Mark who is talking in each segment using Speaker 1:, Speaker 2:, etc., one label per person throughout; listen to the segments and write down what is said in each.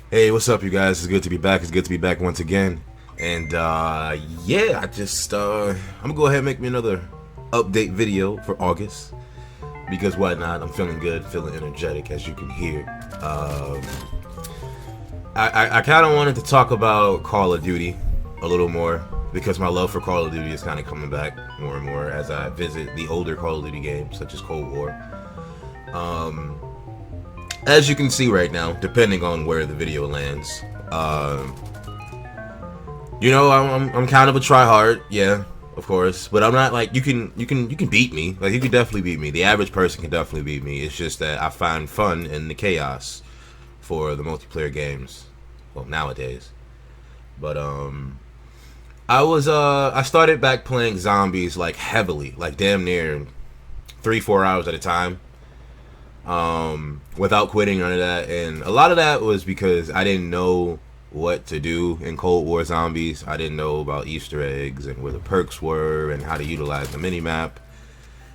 Speaker 1: Hey, what's up, you guys? It's good to be back. It's good to be back once again. And yeah, I'm gonna go ahead and make me another update video for August because why not? I'm feeling good, feeling energetic, as you can hear. I kind of wanted to talk about Call of Duty a little more because my love for Call of Duty is kind of coming back more and more as I visit the older Call of Duty games such as Cold War. As you can see right now, depending on where the video lands, I'm kind of a tryhard, yeah, of course, but I'm not like you can beat me. Like you can definitely beat me. The average person can definitely beat me. It's just that I find fun in the chaos for the multiplayer games. Well, nowadays, but I started back playing zombies like heavily, like damn near 3-4 hours at a time. Without quitting, none of that, and a lot of that was because I didn't know what to do in Cold War Zombies. I didn't know about Easter eggs and where the perks were and how to utilize the minimap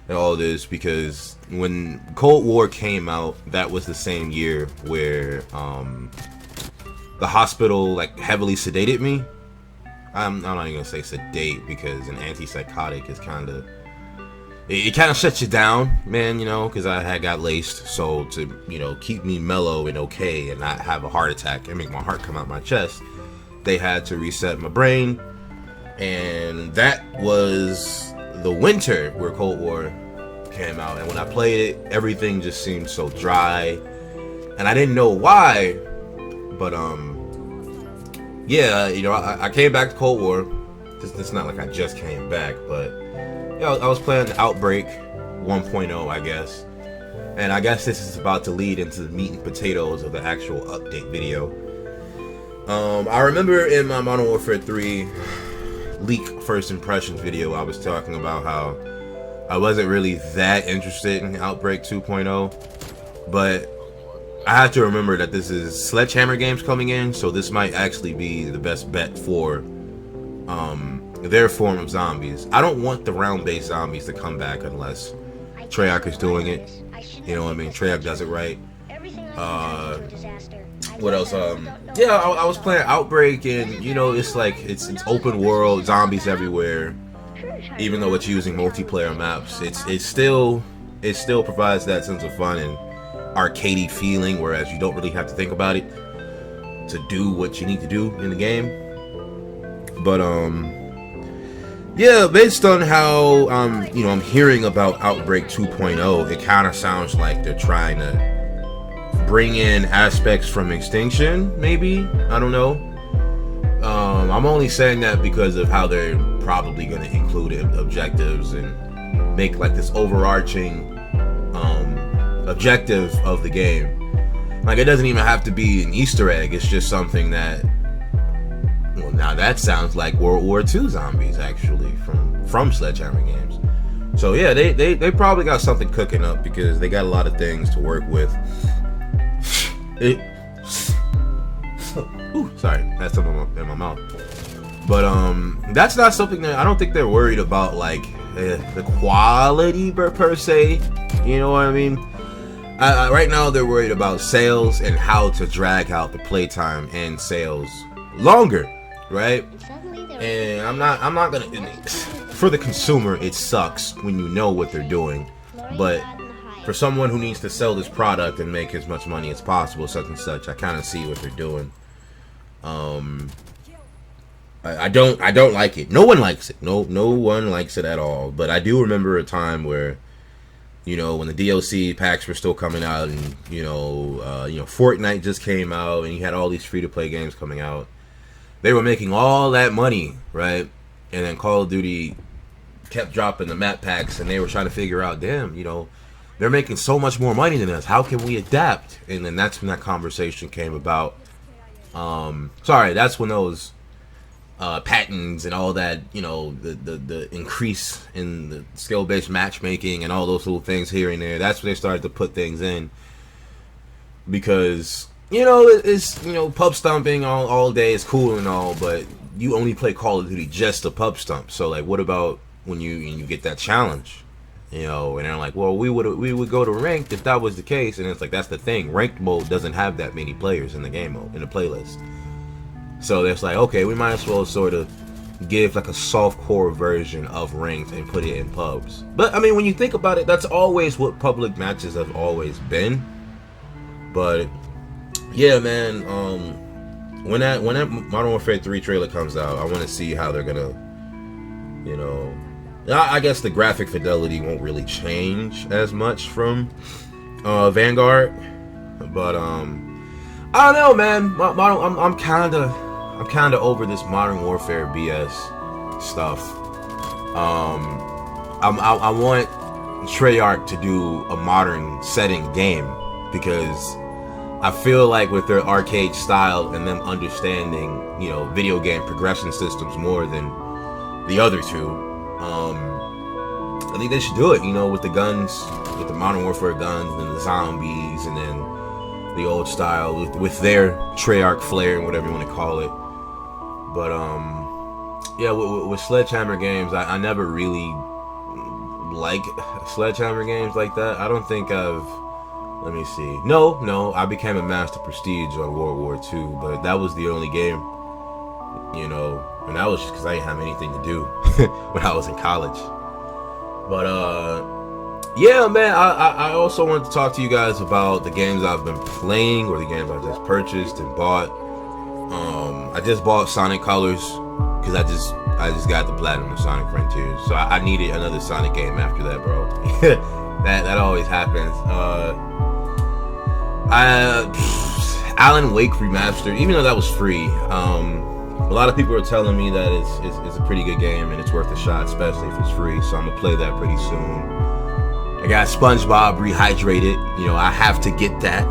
Speaker 1: and all this, because when Cold War came out, that was the same year where the hospital like heavily sedated me. I'm not even gonna say sedate because an antipsychotic is kind of it kind of shuts you down, man, because I had got laced. So to, keep me mellow and okay and not have a heart attack and make my heart come out my chest, they had to reset my brain. And that was the winter where Cold War came out. And when I played it, everything just seemed so dry. And I didn't know why. But, yeah, I came back to Cold War. It's not like I just came back, but I was playing Outbreak 1.0, I guess. And I guess this is about to lead into the meat and potatoes of the actual update video. I remember in my Modern Warfare 3 leak first impressions video, I was talking about how I wasn't really that interested in Outbreak 2.0. But I have to remember that this is Sledgehammer Games coming in, so this might actually be the best bet for their form of zombies. I don't want the round-based zombies to come back unless Treyarch is doing it. You know what I mean? Treyarch does it right. What else? Yeah, I was playing Outbreak, and it's like it's open world, zombies everywhere. Even though it's using multiplayer maps, it still provides that sense of fun and arcadey feeling, whereas you don't really have to think about it to do what you need to do in the game. But yeah, based on how I'm hearing about Outbreak 2.0, it kind of sounds like they're trying to bring in aspects from Extinction, maybe. I don't know. I'm only saying that because of how they're probably going to include objectives and make like this overarching objective of the game. Like it doesn't even have to be an Easter egg. It's just something that, well, now that sounds like World War II zombies, actually, from Sledgehammer Games. So yeah, they probably got something cooking up because they got a lot of things to work with. Ooh, sorry, that's something in my mouth. But that's not something that I don't think they're worried about, like the quality per se. You know what I mean? Right now they're worried about sales and how to drag out the playtime and sales longer. Right? And I'm not gonna, for the consumer it sucks when you know what they're doing, but for someone who needs to sell this product and make as much money as possible, such and such, I kind of see what they're doing. I don't like it. No one likes it. No one likes it at all. But I do remember a time where, when the DLC packs were still coming out, and Fortnite just came out, and you had all these free-to-play games coming out. They were making all that money, right? And then Call of Duty kept dropping the map packs, and they were trying to figure out, damn, they're making so much more money than us. How can we adapt? And then that's when that conversation came about. That's when those patents and all that, the increase in the skill-based matchmaking and all those little things here and there, that's when they started to put things in. Because it's pub stomping all day is cool and all, but you only play Call of Duty just to pub stomp. So like, what about when you get that challenge? You know, and they're like, well, we would go to ranked if that was the case, and it's like that's the thing. Ranked mode doesn't have that many players in the game mode in the playlist, so it's like, okay, we might as well sort of give like a softcore version of ranked and put it in pubs. But I mean, when you think about it, that's always what public matches have always been. But yeah, man, when that Modern Warfare 3 trailer comes out, I want to see how they're gonna, you know. I guess the graphic fidelity won't really change as much from Vanguard, but I don't know, man. I'm kind of over this Modern Warfare BS stuff. I want Treyarch to do a modern setting game, because I feel like with their arcade style and them understanding, you know, video game progression systems more than the other two. I think they should do it, you know, with the guns, with the Modern Warfare guns and the zombies, and then the old style with their Treyarch flair and whatever you want to call it. But yeah, with Sledgehammer games, I never really like Sledgehammer games like that. I don't think I've. Let me see. No, I became a Master Prestige on World War II, but that was the only game, you know, and that was just because I didn't have anything to do when I was in college. But yeah, man, I also wanted to talk to you guys about the games I've been playing, or the games I just purchased and bought. I just bought Sonic Colors because I just got the Platinum of Sonic Frontiers, so I needed another Sonic game after that, bro. that always happens. Alan Wake Remastered, even though that was free, a lot of people are telling me that it's a pretty good game and it's worth a shot, especially if it's free. So I'm gonna play that pretty soon. I got SpongeBob Rehydrated. You know, I have to get that.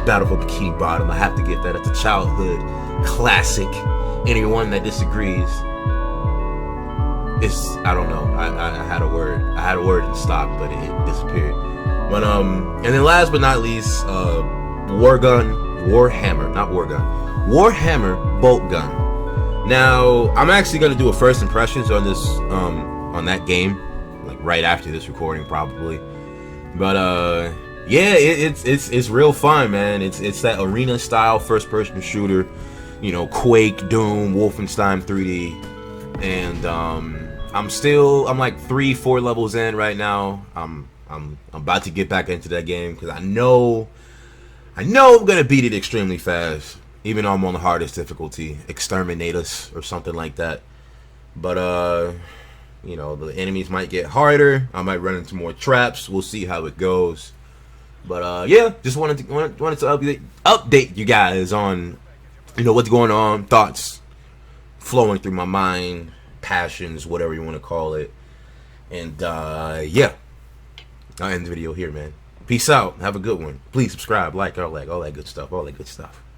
Speaker 1: Battle for Bikini Bottom. I have to get that. It's a childhood classic. Anyone that disagrees, I don't know. I had a word in stock, but it disappeared. But and then last but not least, Warhammer Bolt Gun. Now, I'm actually gonna do a first impressions on this on that game, like right after this recording probably. But yeah, it's real fun, man. It's that arena style first person shooter, you know, Quake, Doom, Wolfenstein 3D, and I'm like 3-4 levels in right now. I'm about to get back into that game because I know I'm gonna beat it extremely fast, even though I'm on the hardest difficulty, Exterminatus or something like that. But you know, the enemies might get harder. I might run into more traps. We'll see how it goes. But yeah, just wanted to update you guys on, you know, what's going on, thoughts flowing through my mind, passions, whatever you want to call it. And yeah, I'll end the video here, man. Peace out. Have a good one. Please subscribe, like, all that good stuff.